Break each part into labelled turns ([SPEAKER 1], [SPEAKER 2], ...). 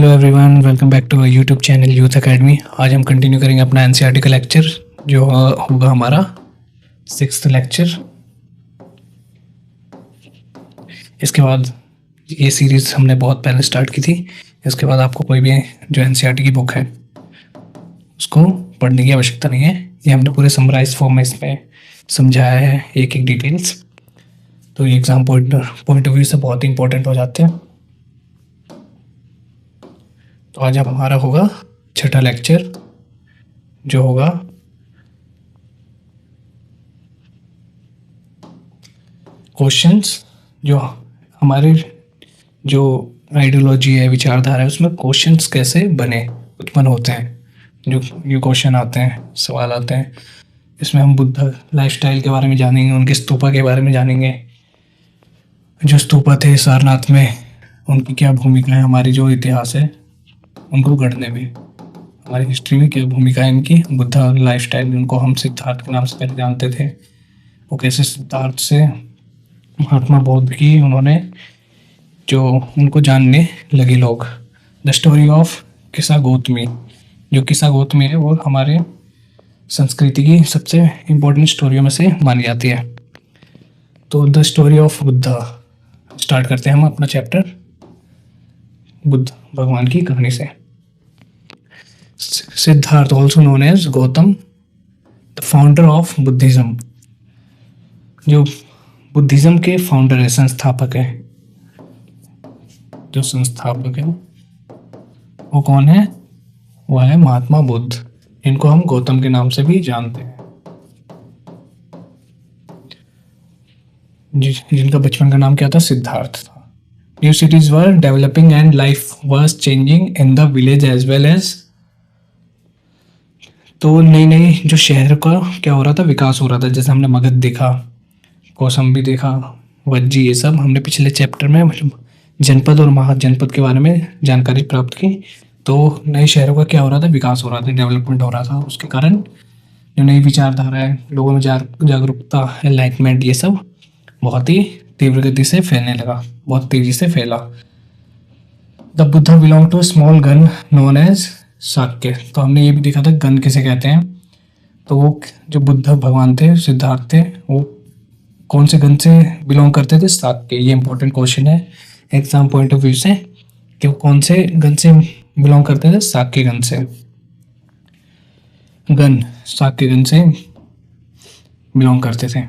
[SPEAKER 1] Hello everyone, welcome back to YouTube channel Youth Academy. आज हम continue करेंगे अपना एनसीईआरटी का लेक्चर जो होगा हमारा 6th लेक्चर। इसके बाद ये सीरीज़ हमने बहुत पहले स्टार्ट की थी। इसके बाद आपको कोई भी जो एनसीईआरटी की बुक है उसको पढ़ने की आवश्यकता नहीं है। ये हमने पूरे समराइज फॉर्म में इसमें समझाया है, एक एक डिटेल्स। तो ये एग्ज़ाम पॉइंट ऑफ व्यू से बहुत ही इंपॉर्टेंट हो जाते हैं। तो आज अब हमारा होगा 6ठा लेक्चर जो होगा क्वेश्चंस। जो हमारे जो आइडियोलॉजी है, विचारधारा है, उसमें क्वेश्चंस कैसे बने, उत्पन्न होते हैं, जो ये क्वेश्चन आते हैं, सवाल आते हैं। इसमें हम बुद्ध लाइफस्टाइल के बारे में जानेंगे, उनके स्तूपा के बारे में जानेंगे। जो स्तूपा थे सारनाथ में, उनकी क्या भूमिका है, हमारी जो इतिहास है उनको गढ़ने में, हमारी हिस्ट्री में क्या भूमिका है इनकी। बुद्धा लाइफस्टाइल, उनको हम सिद्धार्थ के नाम से पहले जानते थे। वो कैसे सिद्धार्थ से महात्मा बौद्ध की उन्होंने जो उनको जानने लगे लोग। द स्टोरी ऑफ किस्सा गौतमी। जो किस्सा गौतमी है वो हमारे संस्कृति की सबसे इम्पोर्टेंट स्टोरियों में से मानी जाती है। तो the story of Buddha start करते हैं हम अपना चैप्टर बुद्ध भगवान की कहानी से। Siddhartha also known as Gautam, the founder of Buddhism. जो बुद्धिज्म के फाउंडर है, संस्थापक है, जो संस्थापक है वो कौन है? वो है महात्मा बुद्ध। इनको हम गौतम के नाम से भी जानते हैं। जिनका बचपन का नाम क्या था? सिद्धार्थ था। New cities were developing and life was changing in the village as well as. तो नई नई जो शहर का क्या हो रहा था, विकास हो रहा था। जैसे हमने मगध देखा, कौशाम्बी देखा, वज्जी, ये सब हमने पिछले चैप्टर में जनपद और महाजनपद के बारे में जानकारी प्राप्त की। तो नए शहरों का क्या हो रहा था, विकास हो रहा था, डेवलपमेंट हो रहा था। उसके कारण जो नई विचारधारा है, लोगों में जागरूकता, एनलाइटमेंट, ये सब बहुत ही तीव्र गति से फैलने लगा, बहुत तेजी से फैला। The Buddha belong to small gana known as Shakya. तो हमने ये भी देखा था गन किसे कहते हैं। तो वो जो बुद्ध भगवान थे, सिद्धार्थ थे, वो कौन से गन से बिलोंग करते थे? शाक्य। ये इंपॉर्टेंट क्वेश्चन है एग्जाम पॉइंट ऑफ व्यू से कि वो कौन से गन से बिलोंग करते थे? शाक्य गन से। शाक्य गन से बिलोंग करते थे।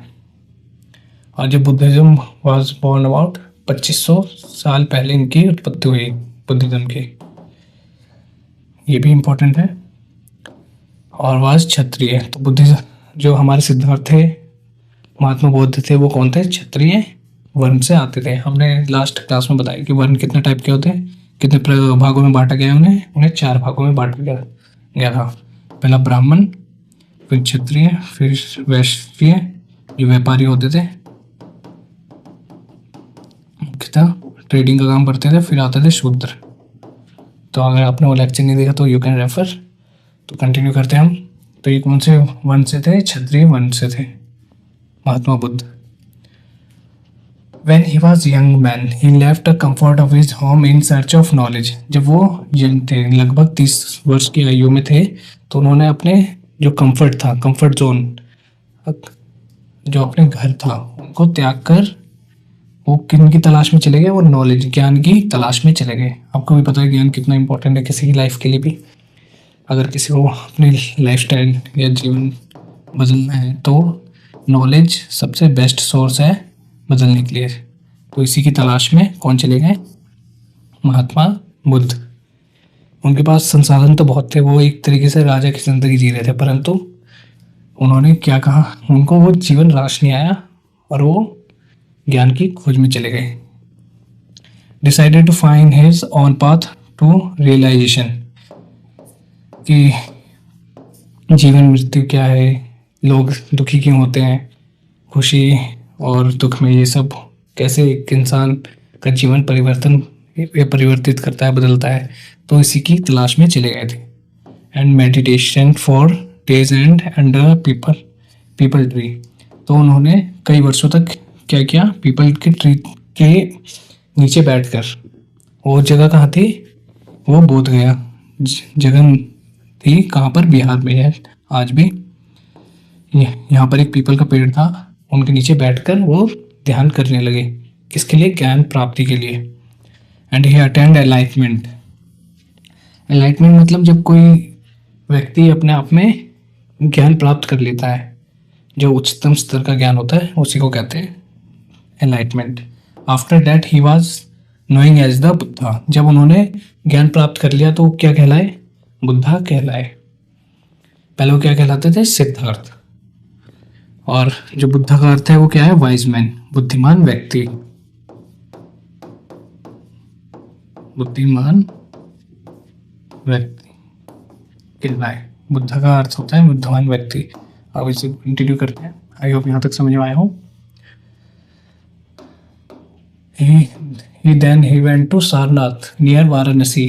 [SPEAKER 1] और जब बुद्धिज्म वाज बॉर्न अबाउट 2500 साल पहले इनकी उत्पत्ति हुई बुद्धिज्म की। ये भी इम्पोर्टेंट है। और वाज क्षत्रिय। तो बुद्धिज्म जो हमारे सिद्धार्थ थे, महात्मा बुद्ध थे, वो कौन थे? क्षत्रिय वर्ण से आते थे। हमने लास्ट क्लास में बताया कि वर्ण कितने टाइप के होते हैं, कितने भागों में बांटा गया है। उन्हें 4 भागों में बांटा गया था। पहला ब्राह्मण, फिर क्षत्रिय, फिर वैश्य जो व्यापारी होते थे, मुख्यतः ट्रेडिंग का काम करते थे, फिर आते थे शूद्र। तो अगर आपने वो लेक्चर नहीं देखा तो यू कैन रेफर। तो कंटिन्यू करते हैं हम। तो ये कौन से वर्ण से थे? क्षत्रिय वर्ण से थे Mahatma Buddha. When he was young man, he left the comfort of his home in search of knowledge. जब वो यंग थे, लगभग 30 वर्ष की आयु में थे, तो उन्होंने अपने जो कंफर्ट था, कंफर्ट जोन, जो अपने घर था, उनको त्याग कर वो किन की तलाश में चले गए? वो नॉलेज, ज्ञान की तलाश में चले गए। आपको भी पता है ज्ञान कितना इंपॉर्टेंट है किसी की लाइफ के लिए भी। अगर किसी को अपनी लाइफस्टाइल या जीवन बदलना है तो नॉलेज सबसे बेस्ट सोर्स है बदलने के लिए। तो इसी की तलाश में कौन चले गए? महात्मा बुद्ध। उनके पास संसाधन तो बहुत थे, वो एक तरीके से राजा की जिंदगी जी रहे थे, परंतु उन्होंने क्या कहा, उनको वो जीवन रास नहीं आया और वो ज्ञान की खोज में चले गए। Decided to find his own path to realisation, कि जीवन मृत्यु क्या है, लोग दुखी क्यों होते हैं, खुशी और दुख में ये सब कैसे एक इंसान का जीवन परिवर्तित करता है, बदलता है। तो इसी की तलाश में चले गए थे। And meditation for days and under people tree. तो उन्होंने कई वर्षों तक क्या किया? पीपल के ट्री के नीचे बैठकर। वो जगह कहाँ थी? वो बोध गया जगह थी कहाँ पर, बिहार में है आज भी। यहाँ पर एक पीपल का पेड़ था, उनके नीचे बैठकर वो ध्यान करने लगे, किसके लिए, ज्ञान प्राप्ति के लिए। And he attend enlightenment. Enlightenment मतलब जब कोई व्यक्ति अपने आप में ज्ञान प्राप्त कर लेता है, जो उच्चतम स्तर का ज्ञान होता है, उसी को कहते हैं enlightenment. After that he was knowing as the Buddha. जब उन्होंने ज्ञान प्राप्त कर लिया तो वो क्या कहलाए, बुद्धा कहलाए। पहले वो क्या कहलाते थे, सिद्धार्थ। और जो बुद्धा का अर्थ है वो क्या है, वाइज मैन, बुद्धिमान व्यक्ति। बुद्धिमान व्यक्ति कहलाए। बुद्धा का अर्थ होता है बुद्धिमान व्यक्ति। अब इसे कंटिन्यू करते हैं। आई होप यहाँ तक समझ में आया हो। he went to Sarnath near Varanasi.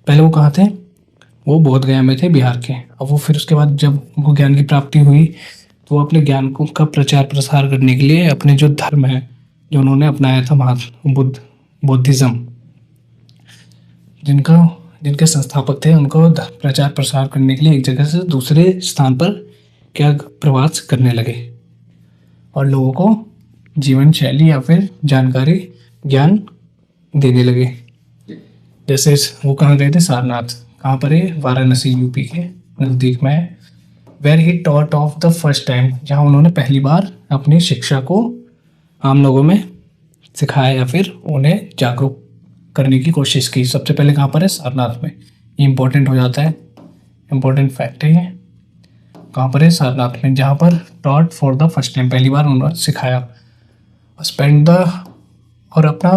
[SPEAKER 1] पहले वो कहाँ थे, वो बोध गया में थे, बिहार के। अब वो फिर उसके बाद जब उनको ज्ञान की प्राप्ति हुई तो वो अपने ज्ञान को का प्रचार प्रसार करने के लिए अपने जो धर्म है जो उन्होंने अपनाया था, महात्मा बुद्ध, बुद्धिज्म, जिनके संस्थापक थे, उनको प्रचार प्रसार करने के लिए एक जगह से दूसरे स्थान पर क्या प्रवास करने लगे और लोगों को जीवन शैली या फिर जानकारी, ज्ञान देने लगे। जैसे वो कहाँ गए थे, सारनाथ। कहाँ पर है, वाराणसी, यूपी के नज़दीक में है। Where he taught of the first time, जहाँ उन्होंने पहली बार अपनी शिक्षा को आम लोगों में सिखाया या फिर उन्हें जागरूक करने की कोशिश की। सबसे पहले कहाँ पर है, सारनाथ में। ये इम्पोर्टेंट हो जाता है, इम्पोर्टेंट फैक्ट है ये। कहाँ पर है, सारनाथ में, जहाँ पर taught for the first time, पहली बार उन्होंने सिखाया। स्पेंड द, और अपना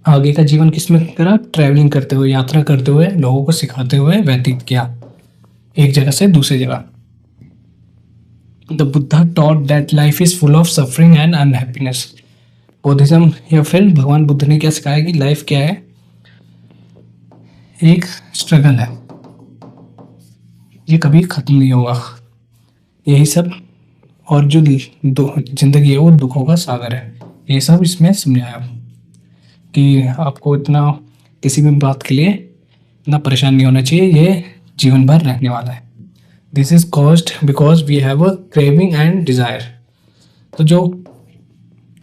[SPEAKER 1] आगे का जीवन किस में करा, ट्रैवलिंग करते हुए, यात्रा करते हुए, लोगों को सिखाते हुए व्यतीत किया, एक जगह से दूसरी जगह। The Buddha taught that life is full of suffering and unhappiness. Buddhism या फिर भगवान बुद्ध ने क्या सिखाया कि लाइफ क्या है, एक स्ट्रगल है, ये कभी खत्म नहीं होगा, यही सब। और जो जिंदगी है वो दुखों का सागर है। ये सब इसमें समझाया कि आपको इतना किसी भी बात के लिए इतना परेशान नहीं होना चाहिए, ये जीवन भर रहने वाला है। This is caused because we have a craving and desire. तो जो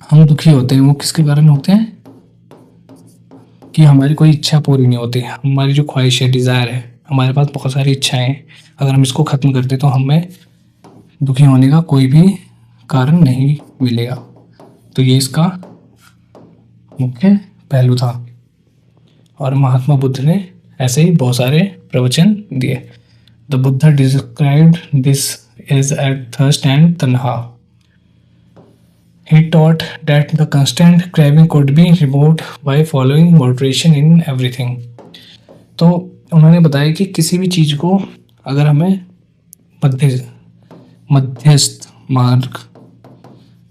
[SPEAKER 1] हम दुखी होते हैं वो किसके कारण होते हैं, कि हमारी कोई इच्छा पूरी नहीं होती। हमारी जो ख्वाहिश है, डिज़ायर है, हमारे पास बहुत सारी इच्छाएं हैं, अगर हम इसको ख़त्म कर दें तो हमें दुखी होने का कोई भी कारण नहीं मिलेगा। तो ये इसका मुख्य पहलू था। और महात्मा बुद्ध ने ऐसे ही बहुत सारे प्रवचन दिए। The Buddha described this as a thirst and tanha. He taught that the constant craving could be removed by following moderation in everything. तो उन्होंने बताया कि किसी भी चीज़ को अगर हमें मध्यस्थ मार्ग,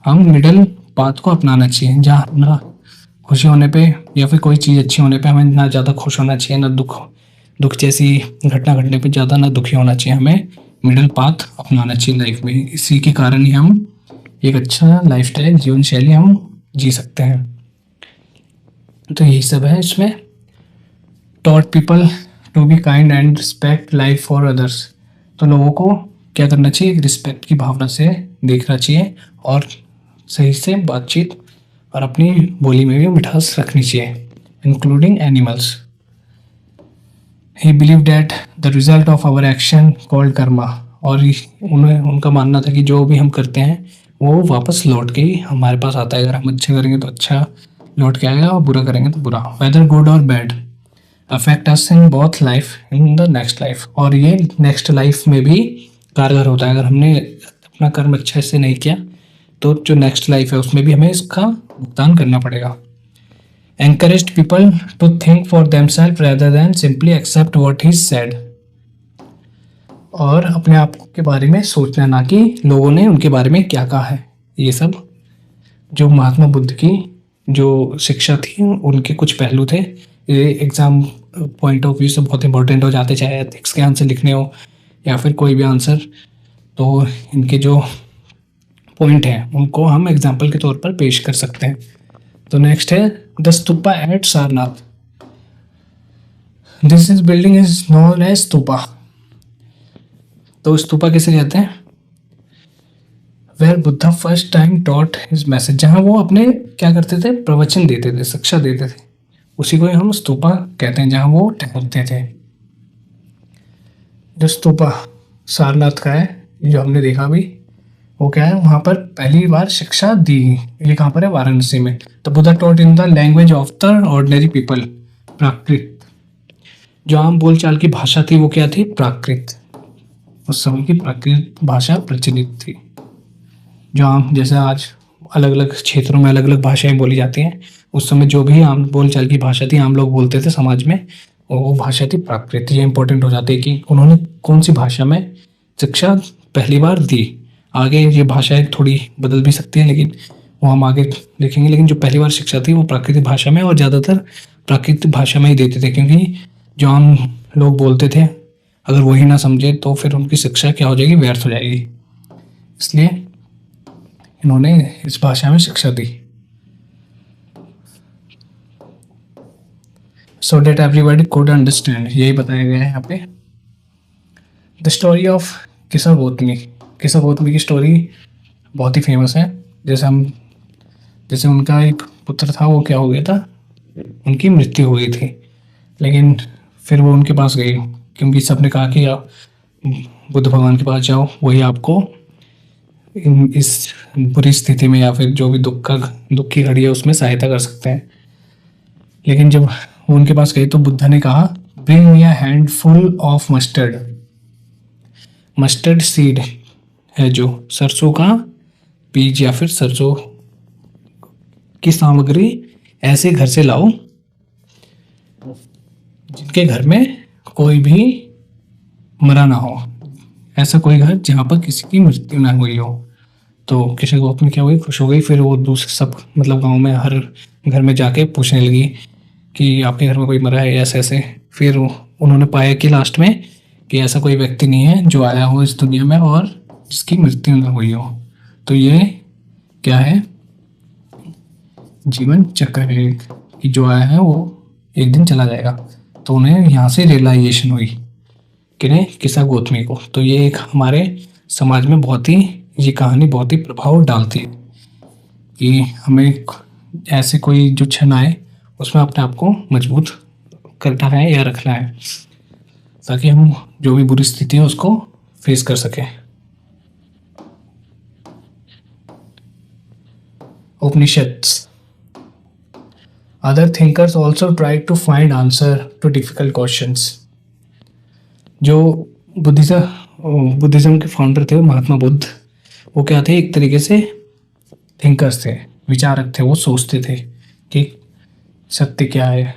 [SPEAKER 1] हम मिडल पाथ को अपनाना चाहिए, जहाँ ना खुशी होने पे या फिर कोई चीज़ अच्छी होने पे हमें ना ज़्यादा खुश होना चाहिए, ना दुख जैसी घटना घटने पे ज़्यादा ना दुखी होना चाहिए। हमें मिडल पाथ अपनाना चाहिए लाइफ में। इसी के कारण ही हम एक अच्छा लाइफस्टाइल, जीवन शैली हम जी सकते हैं। तो यही सब है इसमें। Taught people to be kind and respect life for others. तो लोगों को क्या करना चाहिए, एक रिस्पेक्ट की भावना से देखना चाहिए और सही से बातचीत और अपनी बोली में भी मिठास रखनी चाहिए, including animals. He believe that the result of our action called karma. और उनका मानना था कि जो भी हम करते हैं वो वापस लौट के ही हमारे पास आता है। अगर हम अच्छा करेंगे तो अच्छा लौट के आएगा और बुरा करेंगे तो बुरा। वेदर गुड और bad affect us in both life in the next life. और ये नेक्स्ट लाइफ में भी कारगर होता है। अगर हमने अपना कर्म अच्छे से नहीं किया तो जो नेक्स्ट लाइफ है उसमें भी हमें इसका भुगतान करना पड़ेगा। Encouraged people to think for themselves rather than simply accept what he said. और अपने आप के बारे में सोचना, ना कि लोगों ने उनके बारे में क्या कहा है। ये सब जो महात्मा बुद्ध की जो शिक्षा थी उनके कुछ पहलू थे। ये एग्ज़ाम पॉइंट ऑफ व्यू से बहुत इंपॉर्टेंट हो जाते, चाहे एथिक्स के आंसर लिखने हो या फिर कोई भी आंसर। तो इनके जो पॉइंट हैं उनको हम एग्जाम्पल के तौर पर पेश कर सकते हैं। तो नेक्स्ट है the stupa at Sarnath. This is building is known as stupa. तो स्तूपा किसे कहते हैं? Where Buddha first time taught his message, जहाँ वो अपने क्या करते थे, प्रवचन देते थे, शिक्षा देते थे, उसी को ही हम स्तूपा कहते हैं, जहाँ वो ठहरते थे। जो स्तूपा सारनाथ का है, जो हमने देखा अभी, वो क्या है, वहाँ पर पहली बार शिक्षा दी। ये कहाँ पर है? वाराणसी में। The Buddha taught in the language of the ordinary people, Prakrit. जो आम बोलचाल की भाषा थी वो क्या थी? प्राकृत। उस समय की प्राकृत भाषा प्रचलित थी। जो आम, जैसे आज अलग अलग क्षेत्रों में अलग अलग भाषाएं बोली जाती हैं, उस समय जो भी आम बोलचाल की भाषा थी, आम लोग बोलते थे समाज में, वो भाषा थी प्राकृत। ये इंपॉर्टेंट हो जाती है कि उन्होंने कौन सी भाषा में शिक्षा पहली बार दी। आगे ये भाषाएं थोड़ी बदल भी सकती हैं, लेकिन वो हम आगे देखेंगे। लेकिन जो पहली बार शिक्षा थी वो प्राकृतिक भाषा में, और ज़्यादातर प्राकृतिक भाषा में ही देते थे, क्योंकि जो आम लोग बोलते थे, अगर वही ना समझे तो फिर उनकी शिक्षा क्या हो जाएगी? व्यर्थ हो जाएगी। इसलिए इन्होंने इस भाषा में शिक्षा दी। सो डेट एवरीबॉडी कुड अंडरस्टैंड, यही बताया गया है यहाँ पे। द स्टोरी ऑफ किसा गौतमी। किसा गौतमी की स्टोरी बहुत ही फेमस है। जैसे उनका एक पुत्र था, वो क्या हो गया था, उनकी मृत्यु हो गई थी। लेकिन फिर वो उनके पास गई, क्योंकि सबने कहा कि आप बुद्ध भगवान के पास जाओ, वही आपको इस बुरी स्थिति में या फिर जो भी दुख की घड़ी है उसमें सहायता कर सकते हैं। लेकिन जब वो उनके पास गए तो बुद्धा ने कहा, bring me a handful of mustard. Mustard seed है जो सरसों का बीज या फिर सरसों की सामग्री, ऐसे घर से लाओ जिनके घर में कोई भी मरा ना हो, ऐसा कोई घर जहाँ पर किसी की मृत्यु ना हुई हो। तो किसी गौतमी क्या हुई, खुश हो गई। फिर वो दूसरे सब मतलब गांव में हर घर में जाके पूछने लगी कि आपके घर में कोई मरा है, ऐसे ऐसे। फिर उन्होंने पाया कि लास्ट में कि ऐसा कोई व्यक्ति नहीं है जो आया हो इस दुनिया में और जिसकी मृत्यु ना हुई हो। तो ये क्या है? जीवन चक्र है कि जो आया है वो एक दिन चला जाएगा। तो उन्हें यहाँ से रियलाइजेशन हुई, किन्हें? किसा गौतमी को। तो ये एक हमारे समाज में बहुत ही, ये कहानी बहुत ही प्रभाव डालती है कि हमें ऐसे कोई जो क्षण आए उसमें अपने आप को मजबूत करना है या रखना है, ताकि हम जो भी बुरी स्थिति है उसको फेस कर सकें। Upanishads. Other thinkers also tried to find answer to difficult questions. जो बुद्धिज्म के फाउंडर थे महात्मा बुद्ध, वो क्या थे? एक तरीके से थिंकर्स थे, विचारक थे। वो सोचते थे कि सत्य क्या है,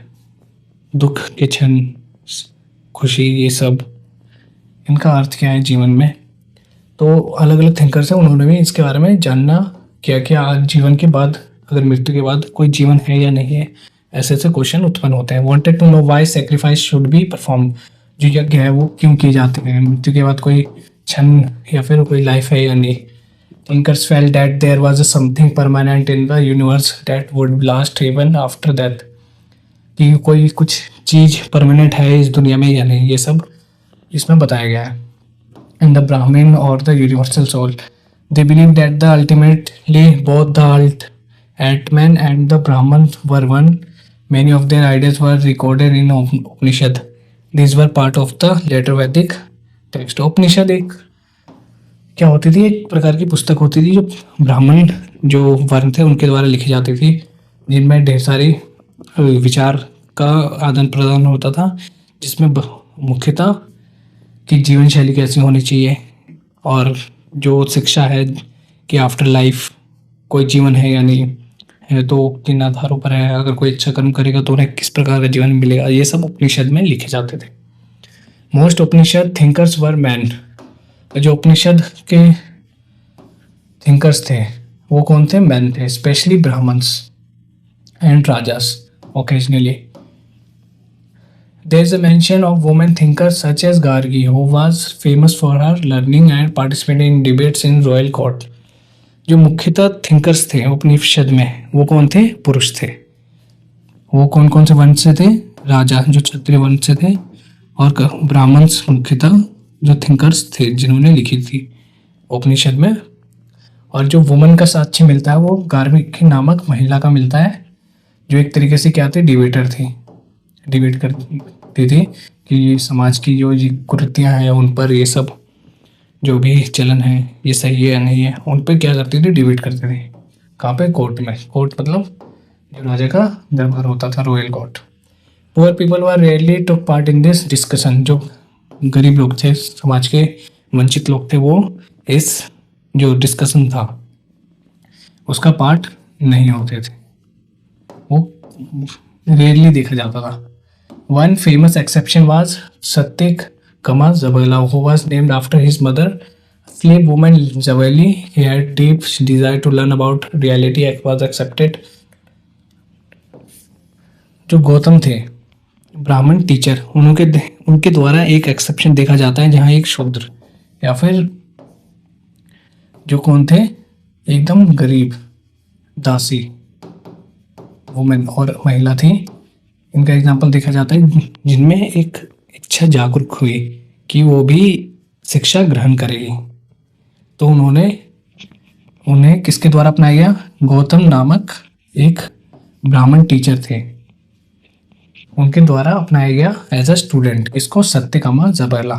[SPEAKER 1] दुख के क्षण, खुशी, ये सब इनका अर्थ क्या है जीवन में। तो अलग अलग थिंकर्स हैं, उन्होंने भी इसके बारे में जानना क्या कि आज जीवन के बाद, अगर मृत्यु के बाद कोई जीवन है या नहीं है, ऐसे ऐसे क्वेश्चन उत्पन्न होते हैं। Wanted to know why sacrifice should be perform, जो यज्ञ है वो क्यों किए जाते हैं, मृत्यु के बाद कोई क्षण या फिर कोई लाइफ है या नहीं। Thinkers felt that there was something permanent in the universe that would last even after death, कि कोई कुछ चीज परमानेंट है इस दुनिया में या नहीं, ये सब इसमें बताया गया है। इन द ब्राह्मण और the universal soul, they believed that the ultimately both the Atman and the Brahman were one. Many of their ideas were recorded in Upanishad. These were part of the later Vedic text. उपनिषद एक क्या होती थी? एक प्रकार की पुस्तक होती थी जो ब्राह्मण जो वर्ण थे उनके द्वारा लिखी जाती थी, जिनमें ढेर सारी विचार का आदान प्रदान होता था, जिसमें मुख्यतः कि जीवन शैली कैसी होनी चाहिए और जो शिक्षा है कि आफ्टर लाइफ कोई जीवन है या नहीं है, तो किन आधारों पर है, अगर कोई अच्छा कर्म करेगा तो उन्हें किस प्रकार का जीवन मिलेगा, ये सब उपनिषद में लिखे जाते थे। मोस्ट उपनिषद थिंकर्स वर मैन। जो उपनिषद के थिंकर्स थे वो कौन थे? मैन थे, specially Brahmins and rajas occasionally. There is a mention of women thinkers such as Gargi, who was famous for her learning and participating in debates in royal court. जो मुख्यतः thinkers थे उपनिषद में वो कौन थे? पुरुष थे। वो कौन कौन से वंश से थे? राजा जो क्षत्रिय वंश से थे और ब्राह्मण्स मुख्यतः जो थिंकर्स थे जिन्होंने लिखी थी उपनिषद में। और जो वुमन का साक्ष्य मिलता है वो गार्गी नामक महिला का मिलता है, जो एक तरीके से क्या थी, डिबेटर थी, डिबेट करती थी कि समाज की जो ये कुरीतियाँ हैं उन पर, ये सब जो भी चलन है ये सही है या नहीं है, उन पर क्या करती थी, डिबेट करती थी। कहाँ पे? कोर्ट में। कोर्ट मतलब जो राजा का दरबार होता था, royal court. Poor people were rarely took part in this discussion. जो गरीब लोग थे, समाज के वंचित लोग थे, वो इस जो डिस्कशन था उसका पार्ट नहीं होते थे, वो रेयरली देखा जाता था। वन फेमस एक्सेप्शन वाज सत्तिक कमा जबेला, who was named after his mother, slave woman Zabeli. He had deep desire to learn about reality and was accepted. जो गौतम थे ब्राह्मण टीचर, उनके द्वारा एक एक्सेप्शन देखा जाता है जहाँ एक शूद्र या फिर जो कौन थे, एकदम गरीब दासी वुमेन और महिला थी, इनका एग्जाम्पल देखा जाता है जिनमें एक इच्छा जागरूक हुई कि वो भी शिक्षा ग्रहण करेगी। तो उन्हें किसके द्वारा अपनाया गया? गौतम नामक एक ब्राह्मण टीचर थे, उनके द्वारा अपनाया गया एज अ स्टूडेंट। इसको सत्यकामा जबेला,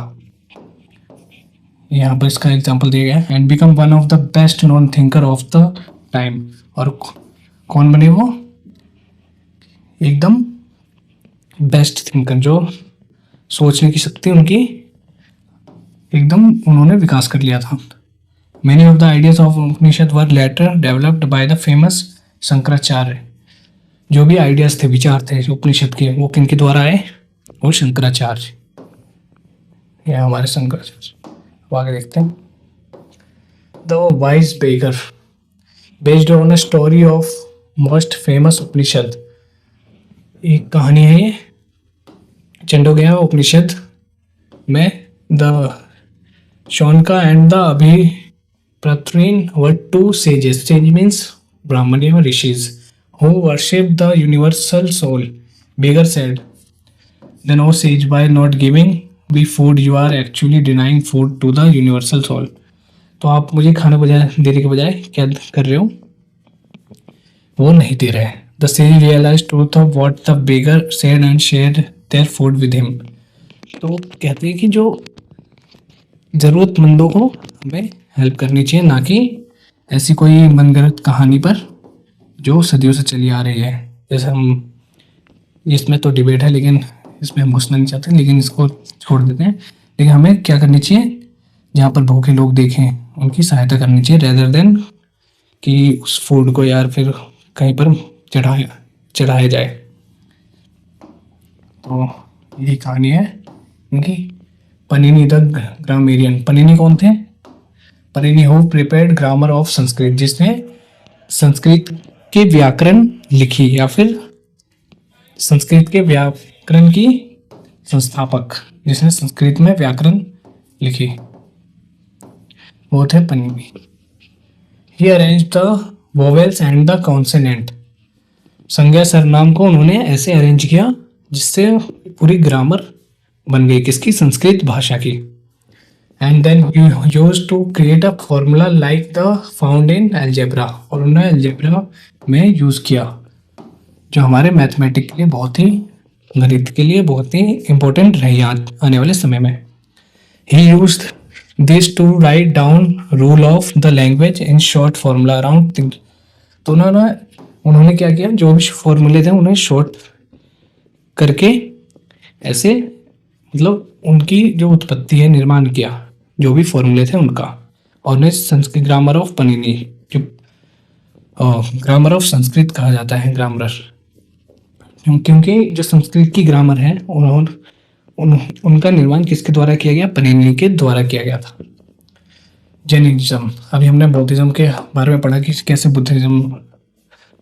[SPEAKER 1] यहाँ पर इसका एग्जाम्पल दिया गया। And become one of the best known thinker of the time. और कौन बने वो? एकदम बेस्ट थिंकर, जो सोचने की शक्ति उनकी एकदम उन्होंने विकास कर लिया था। Many of the ideas of Upanishad were later developed by the famous Shankaracharya. जो भी आइडियाज थे, विचार थे उपनिषद के, वो किनके द्वारा आए? वो शंकराचार्य, ये हमारे शंकराचार्य। अब आगे देखते हैं। The wise beggar, based on a story of most famous Upanishad. एक कहानी है ये छंदोग्य उपनिषद में। The Shaunaka and the Abhipratarin were two sages, sage means Brahmin या rishis, who worship the universal soul. Beggar said, then O sage, by not giving me food you are actually denying food to the universal soul. तो आप मुझे खाना देने के बजाय क्या कर रहे हो? वो नहीं दे रहे। The sage realized truth of what the beggar said and shared their food with him. तो कहते हैं कि जो ज़रूरतमंदों को हमें हेल्प करनी चाहिए, ना कि ऐसी कोई मनगढ़ंत कहानी पर जो सदियों से चली आ रही है। जैसे हम, इसमें तो डिबेट है लेकिन इसमें हम घुसना नहीं चाहते, लेकिन इसको छोड़ देते हैं। लेकिन हमें क्या करनी चाहिए? जहाँ पर भूखे लोग देखें उनकी सहायता करनी चाहिए, रेदर देन कि उस फूड को यार फिर कहीं पर चढ़ाया जाए। तो यही कहानी है इनकी। पनीनी द ग्रामेरियन। पनीनी कौन थे? Panini who prepared grammar of Sanskrit, जिसने संस्कृत के व्याकरण लिखी, या फिर संस्कृत के व्याकरण की संस्थापक, जिसने संस्कृत में व्याकरण लिखी, वो थे Panini. He arrange the vowels and the consonant. संज्ञा सर्वनाम को उन्होंने ऐसे अरेंज किया जिससे पूरी ग्रामर बन गई, किसकी? संस्कृत भाषा की। And then you used to create a formula like the found in algebra, और उन्होंने algebra में यूज़ किया, जो हमारे मैथमेटिक के लिए बहुत ही, गणित के लिए बहुत ही इम्पोर्टेंट रही आने वाले समय में। He used this to write down rule of the language in short formula around। तो उन्होंने क्या किया? जो भी फॉर्मूले थे उन्हें शॉर्ट करके ऐसे, मतलब उनकी जो उत्पत्ति है, निर्माण किया, जो भी फॉर्मूले थे उनका। और उन्हें संस्कृत ग्रामर ऑफ पनीनी, जो ग्रामर ऑफ संस्कृत कहा जाता है, ग्रामर, क्योंकि जो संस्कृत की ग्रामर है उनका निर्माण किसके द्वारा किया गया? पनीनी के द्वारा किया गया था। जैनिज्म। अभी हमने बौद्धिज्म के बारे में पढ़ा कि कैसे बुद्धिज्म,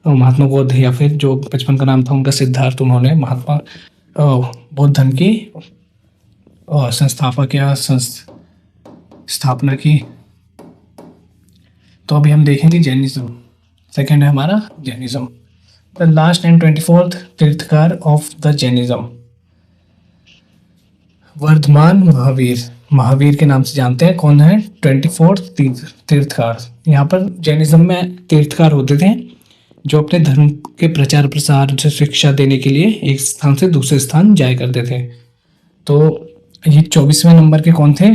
[SPEAKER 1] महात्मा बुद्ध, या फिर जो बचपन का नाम था उनका सिद्धार्थ, उन्होंने महात्मा बौद्ध धर्म की संस्थापक या स्थापना की। तो अभी हम देखेंगे जैनिज्म। सेकंड है हमारा Jainism. The last and 24th Tirthankar of the Jainism, Vardhaman Mahavir. Mahavir के नाम से जानते हैं, कौन है 24th तीर्थकार। यहाँ पर जैनिज्म में तीर्थकार होते थे जो अपने धर्म के प्रचार प्रसार से शिक्षा देने के लिए एक स्थान से दूसरे स्थान जाया करते थे। तो ये 24वें नंबर के कौन थे,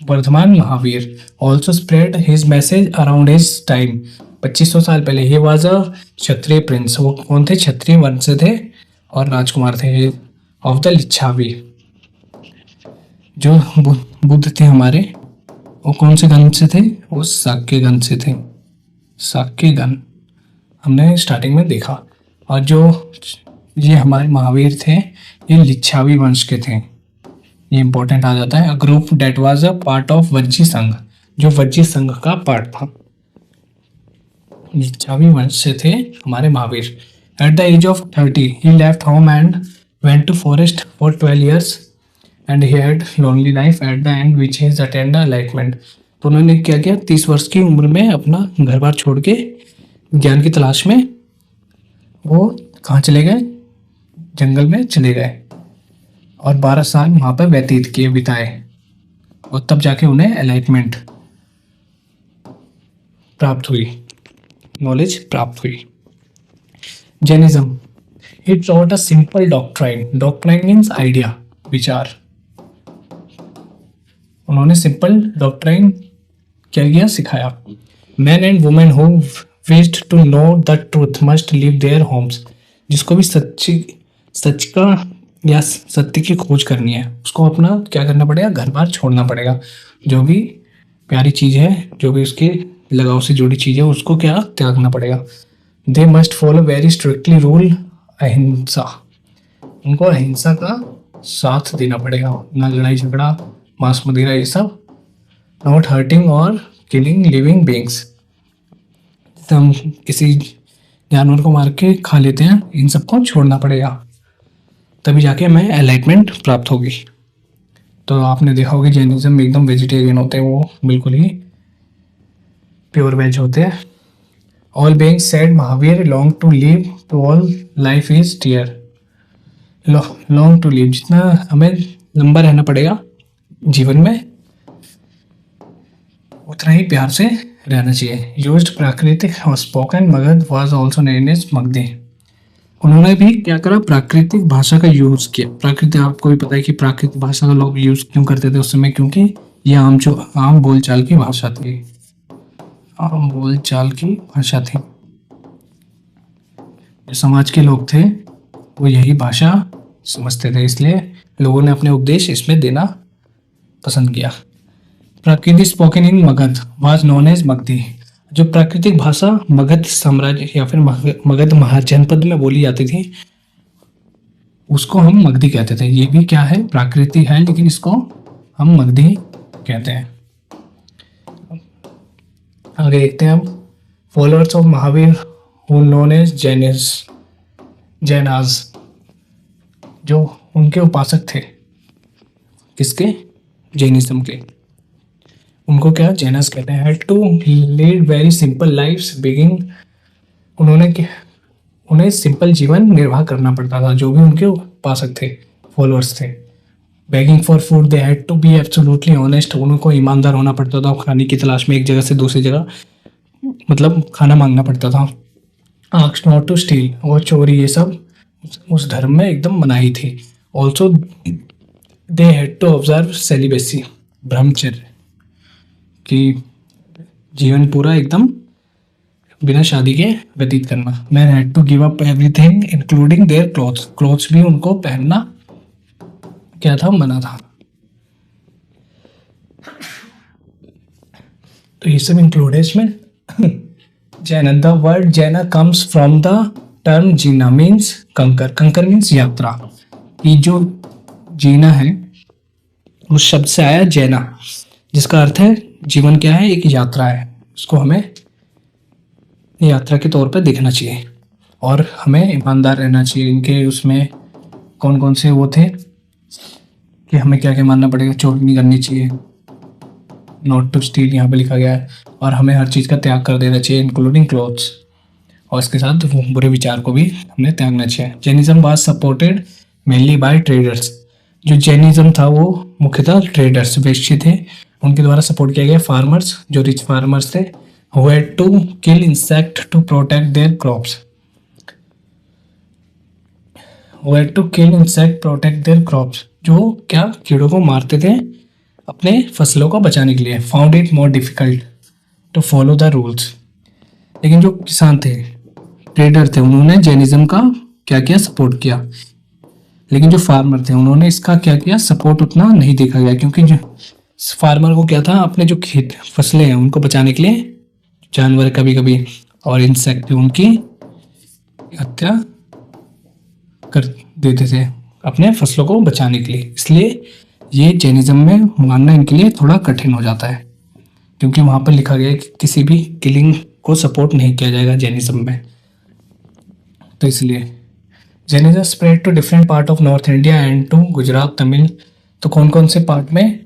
[SPEAKER 1] Vardhaman Mahavir. Also spread his message around his time, 2500 साल पहले। He was a Kshatriya Prince, वो कौन थे, क्षत्रिय वंश से थे और राजकुमार थे। ऑफ द लिच्छावी, जो बुद्ध थे हमारे, वो कौन से गण से थे, वो शाक्य गण से थे। शाक्य गण हमने स्टार्टिंग में देखा। और जो ये हमारे महावीर थे, ये लिच्छावी वंश के थे। ये इंपॉर्टेंट आ जाता है। A group that was a part of Vajji sangh, जो वज्जी संघ का पार्ट था। लिच्छावी वंश से थे हमारे Mahavir. At the age of 30 he left home and went to forest for 12 years and he had lonely life at the end which is attend enlightenment. तो उन्होंने क्या किया, 30 वर्ष की उम्र में अपना घर बार छोड़ के ज्ञान की तलाश में वो कहाँ चले गए, जंगल में चले गए और 12 साल वहाँ पर व्यतीत किए, बिताए, और तब जाके उन्हें एनलाइटमेंट प्राप्त हुई, नॉलेज प्राप्त हुई। Jainism, it taught a simple doctrine. Doctrine means idea, विचार। उन्होंने सिंपल डॉक्ट्राइन क्या किया, सिखाया। Man and women who wished to know the truth must leave their homes. जिसको भी सच का या सत्य की खोज करनी है, उसको अपना क्या करना पड़ेगा, घर बार छोड़ना पड़ेगा। जो भी प्यारी चीज़ है, जो भी उसके लगाव से जुड़ी चीज़ है, उसको क्या त्यागना पड़ेगा। They must follow very strictly rule अहिंसा। उनको अहिंसा का साथ देना पड़ेगा, ना लड़ाई झगड़ा, मांस मदिरा, ये सब। नॉट हर्टिंग और किलिंग लिविंग बींग्स। हम किसी जानवर को मार के खा लेते हैं, इन सबको छोड़ना पड़ेगा, तभी जाके हमें एनलाइटमेंट प्राप्त होगी। तो आपने देखा होगा जैनिज्म में एकदम वेजिटेरियन होते हैं, वो बिल्कुल ही प्योर वेज होते हैं। All beings said Mahavir long to live to all life is dear. Long to live, जितना हमें लंबा रहना पड़ेगा जीवन में, उतना ही प्यार से रहना चाहिए। यूज्ड प्राकृतिक और spoken Magadha was also known as Magadhi. उन्होंने भी क्या करा, प्राकृतिक भाषा का यूज किया। प्राकृतिक, आपको भी पता है कि प्राकृतिक भाषा का लोग यूज क्यों करते थे उस समय, क्योंकि ये आम बोलचाल की भाषा थी। आम बोलचाल की भाषा थी। जो समाज के लोग थे वो यही भाषा समझते थे, इसलिए लोगों ने अपने उपदेश इसमें देना पसंद किया। प्राकृतिक spoken in Magadha was known as Magadhi. जो प्राकृतिक भाषा मगध साम्राज्य या फिर मगध महाजनपद में बोली जाती थी, उसको हम मगधी कहते थे। ये भी क्या है, प्राकृतिक है, लेकिन इसको हम मगधी कहते हैं। आगे देखते हैं हम। Followers of Mahavir who known as Jainas, जो उनके उपासक थे, किसके, जैनिज्म के, उनको क्या जैनस कहते हैं। Had to lead very simple lifes begging. उन्हें सिंपल जीवन निर्वाह करना पड़ता था, जो भी उनके उपासक थे, फॉलोअर्स थे। Begging for food they had to be absolutely honest. उनको ईमानदार होना पड़ता था, खाने की तलाश में एक जगह से दूसरी जगह मतलब खाना मांगना पड़ता था। आस्क्ड नॉट टू स्टील, और चोरी, ये सब उस धर्म में एकदम मनाही थी। Also they had to observe celibacy, ब्रह्मचर्य, कि जीवन पूरा एकदम बिना शादी के व्यतीत करना। Man had to give up everything including their clothes. Clothes भी उनको पहनना क्या था, मना था। तो ये सब इंक्लूड है इसमें। Jain, the word Jaina comes from the term Jina means conqueror. Conqueror means यात्रा। ये जो जीना है उस शब्द से आया जैना, जिसका अर्थ है जीवन क्या है, एक यात्रा है। उसको हमें यात्रा के तौर पर देखना चाहिए और हमें ईमानदार रहना चाहिए। इनके उसमें कौन कौन से वो थे कि हमें क्या क्या मानना पड़ेगा, चोरी नहीं करनी चाहिए, नॉट टू स्टील यहाँ पे लिखा गया है, और हमें हर चीज़ का त्याग कर देना चाहिए इंक्लूडिंग क्लोथ्स। और इसके साथ वो बुरे विचार को भी हमें त्यागना चाहिए। Jainism was supported mainly by traders. जो जैनिज्म था वो मुख्यतः ट्रेडर्स, वेश्य थे, उनके द्वारा सपोर्ट किया गया। फार्मर्स, जो रिच फार्मर्स थे, who had to kill insect to protect their crops, who had to kill insect protect their crops, जो क्या कीड़ों को मारते थे अपने फसलों को बचाने के लिए। Found it more difficult to follow the rules. लेकिन जो किसान थे, ट्रेडर थे, उन्होंने जैनिज्म का क्या किया, सपोर्ट किया। लेकिन जो फार्मर थे उन्होंने इसका क्या किया, सपोर्ट उतना नहीं देखा गया, क्योंकि जो फार्मर को क्या था, अपने जो खेत फसलें हैं उनको बचाने के लिए जानवर कभी कभी और इंसेक्ट उनकी हत्या कर देते थे अपने फसलों को बचाने के लिए। इसलिए ये जैनिज्म में मानना इनके लिए थोड़ा कठिन हो जाता है, क्योंकि वहाँ पर लिखा गया है कि किसी भी किलिंग को सपोर्ट नहीं किया जाएगा जैनिज्म में। तो इसलिए Jainism spread to different part of North India and to Gujarat, Tamil. तो कौन कौन से पार्ट में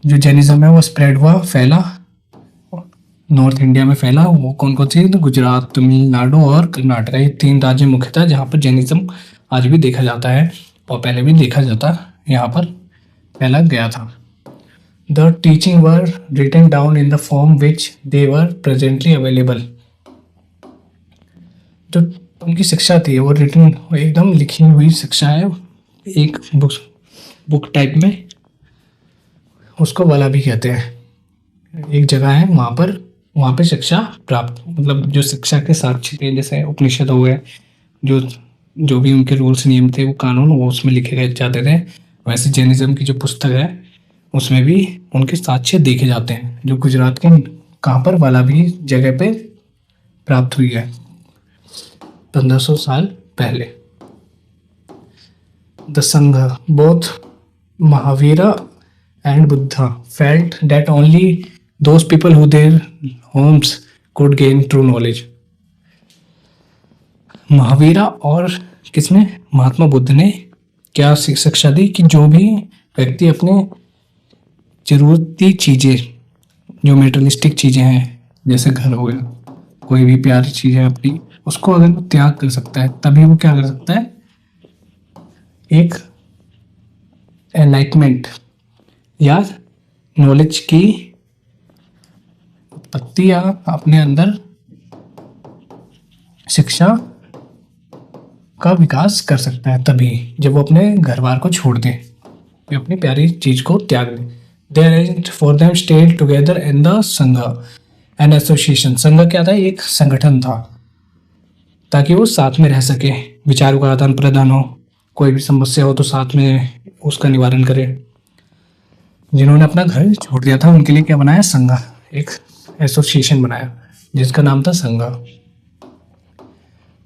[SPEAKER 1] जो जैनिज्म है वो स्प्रेड हुआ, फैला, नॉर्थ इंडिया में फैला, वो कौन कौन सी, तो गुजरात, तमिलनाडु और कर्नाटक, ये 3 राज्य मुख्यतः जहाँ पर जैनिज्म आज भी देखा जाता है और पहले भी देखा जाता, यहाँ पर फैला गया था। The teaching were written down in the form which they were presently available. जो उनकी शिक्षा थी वो रिटन, एकदम लिखी हुई शिक्षा है, एक बुक टाइप में, उसको वाला भी कहते हैं। एक जगह है वहाँ पे शिक्षा प्राप्त, मतलब जो शिक्षा के साक्ष्य थे, जैसे उपनिषद हो गए, जो भी उनके रूल्स नियम थे, वो कानून, वो उसमें लिखे गए जाते थे। वैसे जैनिज्म की जो पुस्तक है उसमें भी उनके साक्ष्य देखे जाते हैं, जो गुजरात के कहाँ पर, वाला भी जगह पे प्राप्त हुई है 1500 साल पहले। द संघ, both Mahavira and Buddha felt that only those people who their homes could gain true knowledge। Mahavira और किसने, महात्मा बुद्ध ने क्या शिक्षा दी कि जो भी व्यक्ति अपने जरूरती चीज़ें, जो मेटेरियलिस्टिक चीज़ें हैं, जैसे घर हो गया, कोई भी प्यारी चीज़ है अपनी, उसको अगर वो त्याग कर सकता है, तभी वो क्या कर सकता है, एक एनलाइटमेंट या नॉलेज की उत्पत्ति या अपने अंदर शिक्षा का विकास कर सकता है, तभी जब वो अपने घर बार को छोड़ दे, अपनी प्यारी चीज को त्याग दे। They arranged for them stayed together in the sangha an association. संघ क्या था, एक संगठन था, ताकि वो साथ में रह सके, विचारों का आदान प्रदान हो, कोई भी समस्या हो तो साथ में उसका निवारण करे। जिन्होंने अपना घर छोड़ दिया था उनके लिए क्या बनाया, संघ, एक एसोसिएशन बनाया जिसका नाम था संघ।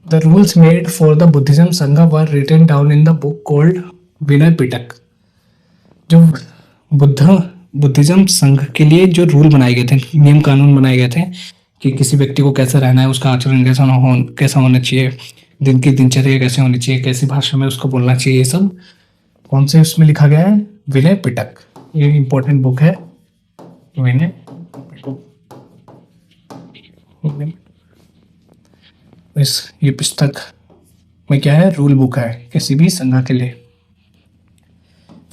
[SPEAKER 1] The rules made for the Buddhism sangha were written down in the book called Vinaya Pitaka. जो बुद्धिज्म संघ के लिए जो रूल बनाए गए थे, नियम कानून बनाए गए थे कि किसी व्यक्ति को कैसे रहना है, उसका आचरण कैसा होना चाहिए, दिन की दिनचर्या कैसे होनी चाहिए, कैसी भाषा में उसको बोलना चाहिए, ये सब कौन से उसमें लिखा गया है, विनय पिटक। ये इंपॉर्टेंट बुक है विनय। ये पुस्तक में क्या है, रूल बुक है किसी भी संघ के लिए।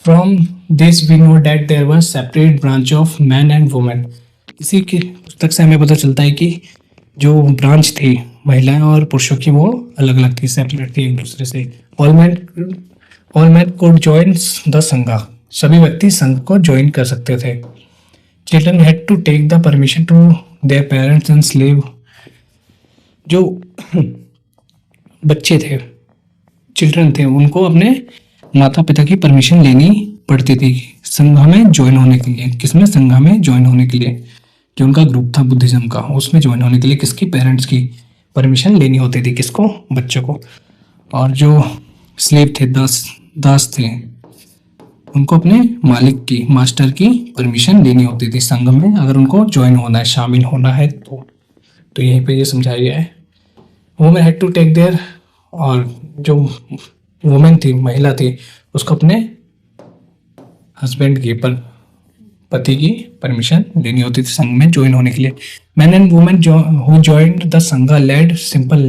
[SPEAKER 1] From this we know that there was separate branch of man and women. इसी की पुस्तक से हमें पता चलता है कि जो ब्रांच थी महिलाएं और पुरुषों की, वो अलग अलग थी, सेपरेट थी एक दूसरे से। All man could join the Sangha. सभी व्यक्ति संघ को ज्वाइन कर सकते थे। Children had to take the permission to their parents and slave. जो बच्चे थे, चिल्ड्रन थे, उनको अपने माता पिता की परमिशन लेनी पड़ती थी संघ में ज्वाइन होने के लिए। किसमें, संघ में ज्वाइन होने के लिए। जो उनका ग्रुप था बुद्धिज्म का, उसमें ज्वाइन होने के लिए किसकी, पेरेंट्स की परमिशन लेनी होती थी। किसको, बच्चों को। और जो स्लेव थे, दास थे, उनको अपने मालिक की, मास्टर की परमिशन लेनी होती थी संघ में, अगर उनको ज्वाइन होना है, शामिल होना है तो यहीं पे ये समझाया गया है। Women had to take their, और जो वुमेन थी, महिला थी, उसको अपने हस्बैंड की पति की परमिशन लेनी होती थी संघ में ज्वाइन होने के लिए। मैन एंड वुमेन जो हु जॉइंड द संघ लेड सिंपल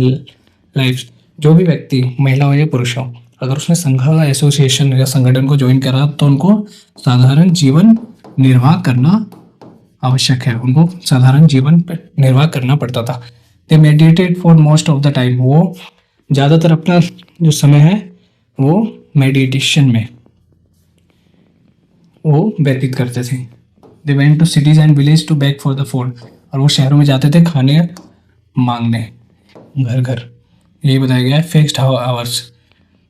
[SPEAKER 1] लाइफ। जो भी व्यक्ति महिला हो या पुरुष हो, अगर उसने संघ एसोसिएशन या संगठन को ज्वाइन करा तो उनको साधारण जीवन निर्वाह करना आवश्यक है, उनको साधारण जीवन निर्वाह करना पड़ता था। They meditate for most of the time. वो ज़्यादातर अपना जो समय है वो मेडिटेशन में वो व्यतीत करते थे। They went to cities and village to beg for the food. और वो शहरों में जाते थे खाने मांगने घर घर। यही बताया गया है। फिक्स्ड आवर्स,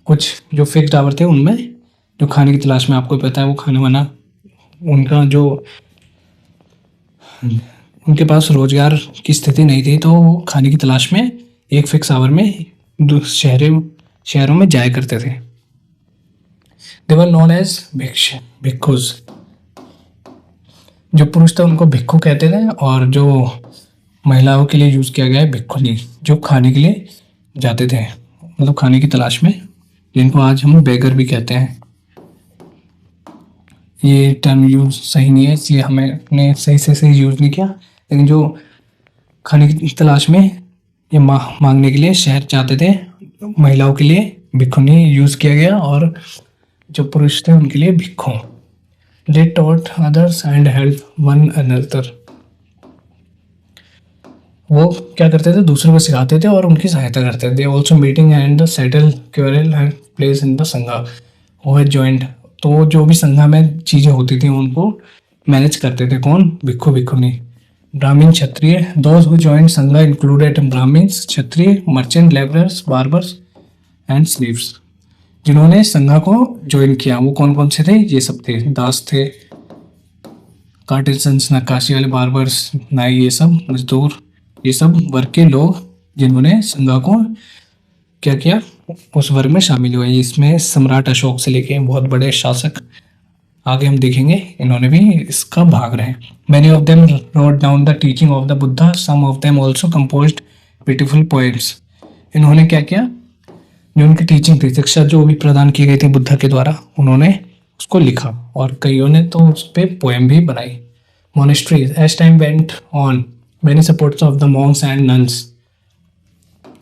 [SPEAKER 1] कुछ जो फिक्स्ड आवर थे उनमें जो खाने की तलाश में, आपको पता है वो खाना वाना उनका जो उनके पास रोजगार की स्थिति नहीं थी तो वो खाने की तलाश में एक फिक्स आवर में शहरों में जाया करते थे। दे वर नोन एज भिक्षुज। जो पुरुष थे उनको भिक्षु कहते थे और जो महिलाओं के लिए यूज किया गया है भिक्षुनी, जो खाने के लिए जाते थे, मतलब खाने की तलाश में, जिनको आज हम बेगर भी कहते हैं। ये टर्म यूज सही नहीं है इसलिए हमने सही यूज नहीं किया, लेकिन जो खाने की तलाश में ये मांगने के लिए शहर जाते थे, महिलाओं के लिए भिक्षुनी यूज किया गया और जो पुरुष थे उनके लिए भिक्षु। They taught others and help one another। वो क्या करते थे, दूसरों को सिखाते थे और उनकी सहायता करते थे। Also meeting and settle quarrel and place in the संघा। वो है ज्वाइंट, तो जो भी संघा में चीज़ें होती थी उनको मैनेज करते थे कौन, भिक्षु भिक्षुनी। Brahmin Kshatriya, those who joined Sangha included Brahmins, Kshatriya, merchant, labourers, barbers and slaves. जिन्होंने संघा को ज्वाइन किया वो कौन कौन से थे, ये सब थे। दास थे, कार्टिजन्स नक्काशी वाले, बार्बर्स नाई, ये सब मजदूर, ये सब वर्ग के लोग जिन्होंने संघा को क्या किया, उस वर्ग में शामिल हुए। इसमें सम्राट अशोक से लेके बहुत बड़े शासक आगे हम देखेंगे इन्होंने भी इसका भाग रहे। Many of them wrote down the teaching of the Buddha, some of them also composed beautiful poems. इन्होंने क्या किया, जो उनकी टीचिंग थी, शिक्षा जो भी प्रदान की गई थी बुद्धा के द्वारा, उन्होंने उसको लिखा और कईयों ने तो उस पर पोएम भी बनाई। Monasteries, as time went on many supports of the monks and nuns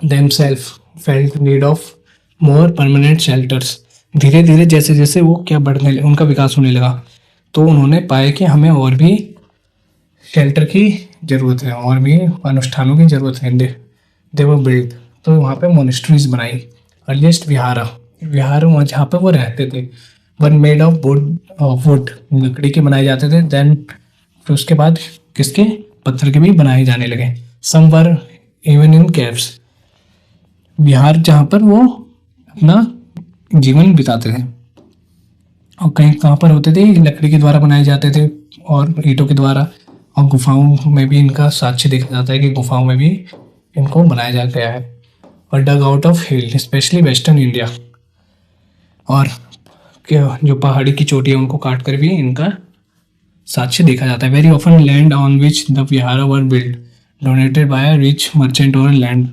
[SPEAKER 1] themselves felt need of more permanent shelters. धीरे धीरे जैसे जैसे वो क्या बढ़ने, उनका विकास होने लगा तो उन्होंने पाया कि हमें और भी शेल्टर की जरूरत है, और भी अनुष्ठानों की जरूरत है। दे वर बिल्ड, तो वहाँ पे मोनेस्ट्रीज बनाई। अर्लीस्ट विहार वहाँ जहाँ पे वो रहते थे, वन मेड ऑफ वुड, लकड़ी के बनाए जाते थे। देन फिर उसके बाद किसके, पत्थर के भी बनाए जाने लगे। सम वर इवन इन केव्स, विहार जहाँ पर वो अपना जीवन बिताते थे। और कहीं कहाँ पर होते थे, लकड़ी के द्वारा बनाए जाते थे और ईंटों के द्वारा, और गुफाओं में भी इनका साक्ष्य देखा जाता है कि गुफाओं में भी इनको बनाया जा गया है। और dug out of hill, especially western India, और जो पहाड़ी की चोटी है उनको काट कर भी इनका साक्ष्य देखा जाता है। Very often land on which the Vihar were build donated by rich merchant और लैंड।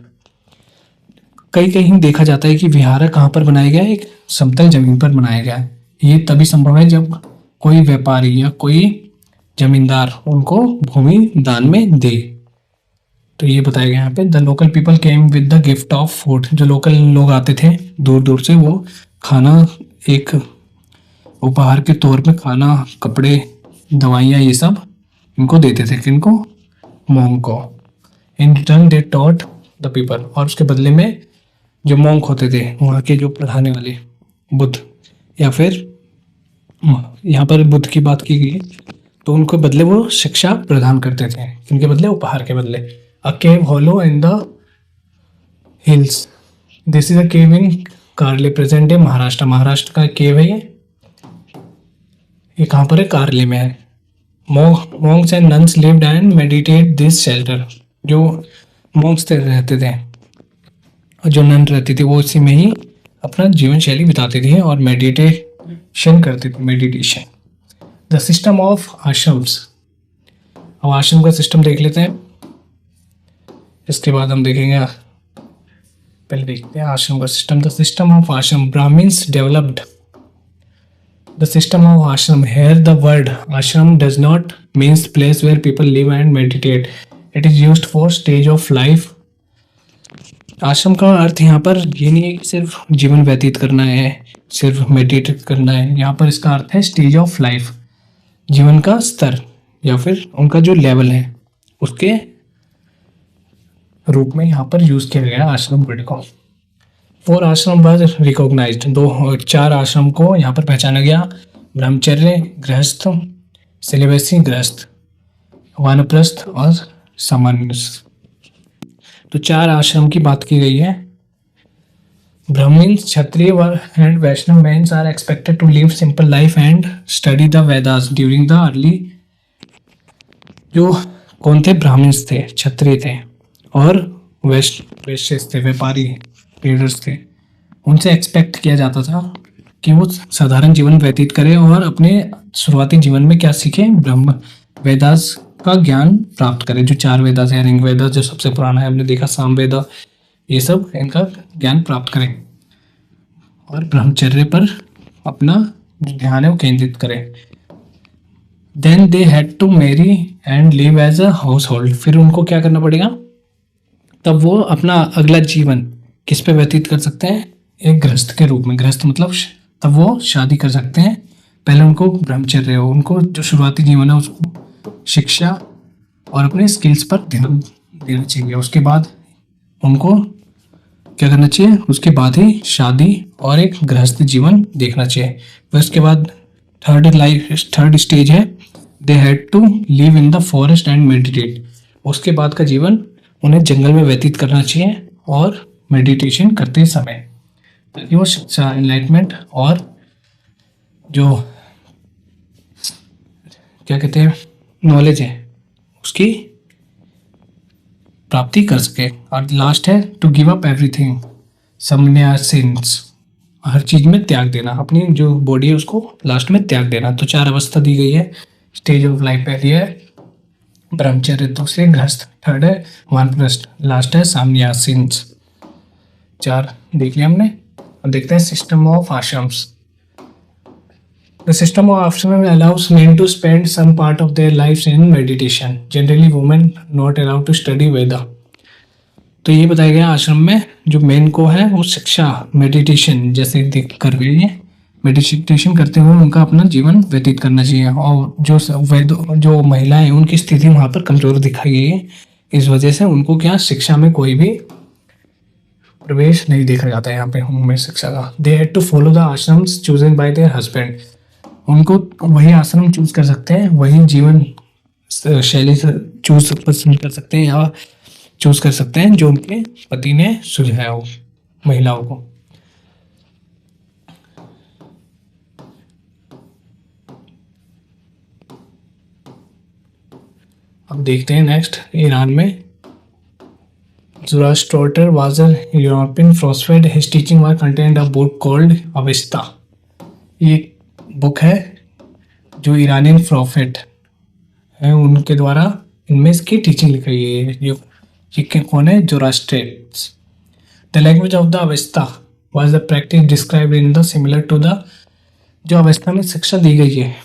[SPEAKER 1] कहीं कहीं देखा जाता है कि विहार कहाँ पर बनाया गया है, एक समतल जमीन पर बनाया गया है। ये तभी संभव है जब कोई व्यापारी या कोई जमींदार उनको भूमि दान में दे। तो ये बताया गया यहाँ पे। The local people came with the gift of food, जो लोकल लोग आते थे दूर दूर से, वो खाना एक उपहार के तौर पे, खाना, कपड़े, दवाइयाँ, ये सब इनको देते थे। किनको, मोंग को। In return they taught the people, और उसके बदले में जो मोंक होते थे, वहाँ के जो पढ़ाने वाले, बुद्ध, या फिर यहाँ पर बुद्ध की बात की गई, तो उनको बदले वो शिक्षा प्रदान करते थे। इनके बदले, उपहार के बदले। A cave hollow in the hills, this is a cave in Karle, present day Maharashtra. Maharashtra का केव है ये कहाँ पर है, कार्ले में है। Monks and nuns lived and meditate this shelter, जो मॉन्क्स रहते थे और जो नन रहती थी वो इसी में ही अपना जीवन शैली बिताती थी और मेडिटेशन करती थी, meditation. The system of ashrams, अब आश्रम का सिस्टम देख लेते हैं, इसके बाद हम देखेंगे। पहले देखते हैं आश्रम का system. The system of ashram, Brahmins developed The system of ashram. Here, the word ashram does not means place where people live and meditate. It is used for stage of life. आश्रम का अर्थ यहाँ पर ये नहीं है कि सिर्फ जीवन व्यतीत करना है, सिर्फ मेडिटेट करना है। यहाँ पर इसका अर्थ है स्टेज ऑफ लाइफ, जीवन का स्तर या फिर उनका जो लेवल है उसके रूप में यहाँ पर यूज किया गया आश्रम वर्ड को। 4 आश्रम वाज रिकॉग्नाइज्ड। 4 आश्रम को यहाँ पर पहचाना गया। ब्रह्मचर्य, गृहस्थ, सिलिबसी गृहस्थ, वानप्रस्थ और सामान्य। तो 4 आश्रम की बात की गई है। Brahmins, Kshatriya and Vaishnav mens are expected to live simple life and study the Vedas during the early. जो कौन थे? ब्राह्मण्स थे, क्षत्रिय थे और वैश्य थे, व्यापारी ट्रेडर्स थे। उनसे एक्सपेक्ट किया जाता था कि वो साधारण जीवन व्यतीत करें और अपने शुरुआती जीवन में क्या सीखें? ब्रह्म वेदास का ज्ञान प्राप्त करें। जो 4 वेदास है, ऋग वेदा जो सबसे पुराना है, हमने देखा साम वेदा, ये सब इनका ज्ञान प्राप्त करें और ब्रह्मचर्य पर अपना ध्यान है वो केंद्रित करें। Then they had to marry and live as a household. फिर उनको क्या करना पड़ेगा? तब वो अपना अगला जीवन किस पे व्यतीत कर सकते हैं? एक गृहस्थ के रूप में। गृहस्थ मतलब तब वो शादी कर सकते हैं। पहले उनको ब्रह्मचर्य हो, उनको जो शुरुआती जीवन है उसको शिक्षा और अपने स्किल्स पर ध्यान देना चाहिए। उसके बाद उनको क्या करना चाहिए? उसके बाद ही शादी और एक गृहस्थ जीवन देखना चाहिए। फिर उसके बाद थर्ड स्टेज है, they had to live in the forest and meditate. उसके बाद का जीवन उन्हें जंगल में व्यतीत करना चाहिए और मेडिटेशन करते समय, ताकि वो शिक्षा, एनलाइटमेंट और जो क्या कहते हैं नॉलेज है उसकी प्राप्ति कर सके। और लास्ट है टू गिव अप एवरीथिंग, संन्यासिन्स, हर चीज में त्याग देना, अपनी जो बॉडी है उसको लास्ट में त्याग देना। तो 4 अवस्था दी गई है स्टेज ऑफ लाइफ। पहली है ब्रह्मचर्य, दूसरे गृहस्थ, थर्ड है वानप्रस्थ, लास्ट है संन्यासिन्स। 4 देख लिया हमने। अब देखते हैं system of ashrams. The system of ashram allows men to spend some part of their lives in meditation. Generally, women not allowed to study Veda. तो ये बताया गया आश्रम में जो मेन को है वो शिक्षा, मेडिटेशन जैसे देख कर रही है, मेडिटेशन करते हुए उनका अपना जीवन व्यतीत करना चाहिए। और जो महिलाएं उनकी स्थिति वहाँ पर कमजोर दिखाई गई है, इस वजह से उनको क्या शिक्षा में कोई भी प्रवेश नहीं देखा जाता है यहाँ पे उनमें शिक्षा का। They had to follow the ashrams chosen by their husband. उनको वही आश्रम चूज कर सकते हैं, वही जीवन शैली से चूज पसंद कर सकते हैं या चूज कर सकते हैं जो उनके पति ने सुझाया हो महिलाओं को। अब देखते हैं नेक्स्ट ईरान में। Zoroaster was a European philosopher. His teaching was contained a book called Avesta. ये बुक है जो ईरानियन प्रोफेट है उनके द्वारा इनमें इसकी टीचिंग लिखी गई है। ये कौन है? Zoroastrians. The language of the Avesta was the practice described in the similar to the. जो अवेस्ता में शिक्षा दी गई है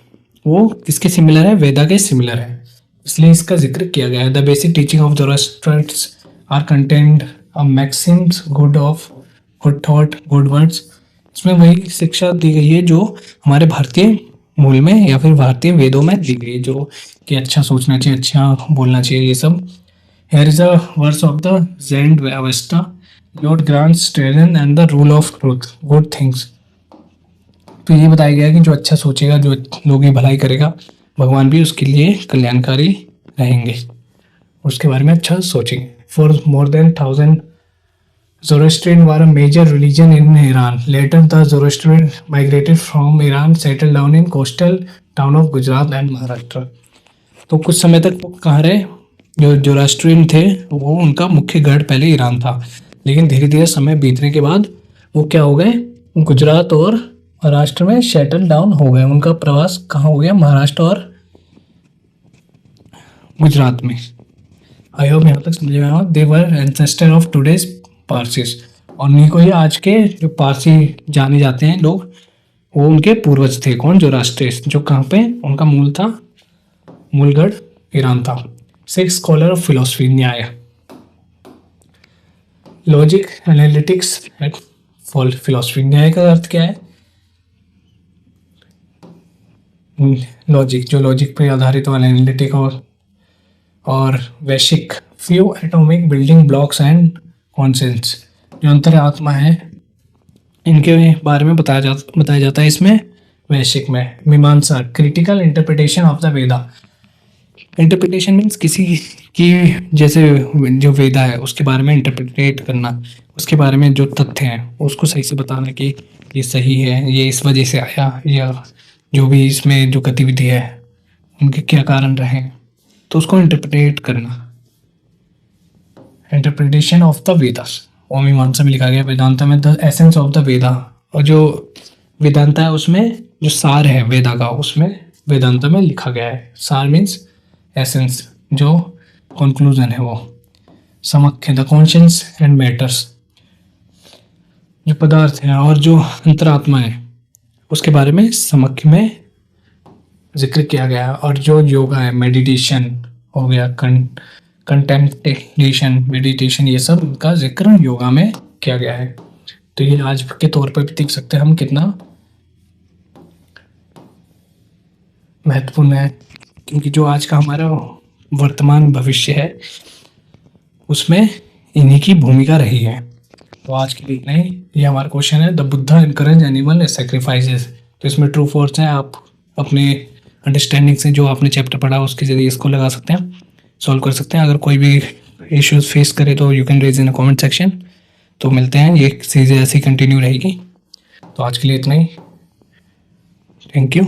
[SPEAKER 1] वो किसके सिमिलर है? वेदा के सिमिलर है, इसलिए इसका जिक्र किया गया है। The basic teaching of Zoroastrians are contained a maxims good thought good words. इसमें वही शिक्षा दी गई है जो हमारे भारतीय मूल में या फिर भारतीय वेदों में दी गई है, जो कि अच्छा सोचना चाहिए, अच्छा बोलना चाहिए, ये सब। Here is a verse of the Zen Avesta. Lord grants strength and the rule of truth, good things. तो ये बताया गया कि जो अच्छा सोचेगा, जो लोगों की भलाई करेगा, भगवान भी उसके लिए कल्याणकारी रहेंगे, उसके बारे में अच्छा सोचेंगे। For more than 1000 Zoroastrian were a major religion in Iran. Later, the Zoroastrian migrated from Iran, settled down in coastal town of Gujarat and Maharashtra. तो कुछ समय तक वो कहाँ रहे? जो जोरास्ट्रियन थे वो उनका मुख्य गढ़ पहले ईरान था, लेकिन धीरे धीरे समय बीतने के बाद वो क्या हो गए? गुजरात और महाराष्ट्र में सेटल डाउन हो गए। उनका प्रवास कहाँ हो गया? महाराष्ट्र और गुजरात में। आई होप यहाँ तक समझ में आया। दे वर एंसेस्टर ऑफ टुडेज पारसीज, और उन्हीं को ही आज के जो पारसी जाने जाते हैं लोग वो उनके पूर्वज थे। कौन? जो राष्ट्रीय, जो कहाँ पे उनका मूल था, मूलगढ़ ईरान था। सिक्स स्कॉलर ऑफ फिलोसफी, न्याय, लॉजिक, एनालिटिक्स एंड फिलोसफी। न्याय का अर्थ क्या है? लॉजिक, जो लॉजिक पे आधारित हो, एनालिटिक और वैश्विक, few atomic building blocks and concepts, जो अंतरात्मा है, इनके बारे में बताया जाता है इसमें। वैश्विक में मीमांसा, critical interpretation of the Veda. Interpretation means किसी की, जैसे जो वेदा है उसके बारे में इंटरप्रिटेट करना, उसके बारे में जो तथ्य हैं उसको सही से बताना कि ये सही है, ये इस वजह से आया, या जो भी इसमें जो गतिविधि है उनके क्या कारण रहे, तो उसको इंटरप्रिटेट करना। इंटरप्रिटेशन ऑफ द वेदास, और मीमांसा में लिखा गया वेदांता में द एसेंस ऑफ द वेदा। और जो वेदांता है उसमें जो सार है वेदा का, उसमें वेदांता में लिखा गया है। सार मीन्स एसेंस, जो कंक्लूजन है वो। समख्य, द कॉन्शियस एंड मैटर्स, जो पदार्थ है और जो अंतरात्मा है उसके बारे में समख्य में जिक्र किया गया है। और जो योगा है, मेडिटेशन हो गया, कंटेम्पलेशन, मेडिटेशन, ये सब का जिक्र योगा में किया गया है। तो ये आज के तौर पर भी देख सकते हैं हम कितना महत्वपूर्ण है, क्योंकि जो आज का हमारा वर्तमान भविष्य है उसमें इन्हीं की भूमिका रही है। तो आज के लिए इतना ही। ये हमारा क्वेश्चन है, the Buddha encourage animal sacrifices. तो इसमें ट्रू फॉल्स है, आप अपने अंडरस्टैंडिंग से जो आपने चैप्टर पढ़ा उसके जरिए इसको लगा सकते हैं, सॉल्व कर सकते हैं। अगर कोई भी इश्यूज फेस करे तो you can raise in a comment section. तो मिलते हैं, ये चीज़ें ऐसी कंटिन्यू रहेगी। तो आज के लिए इतना ही, थैंक यू।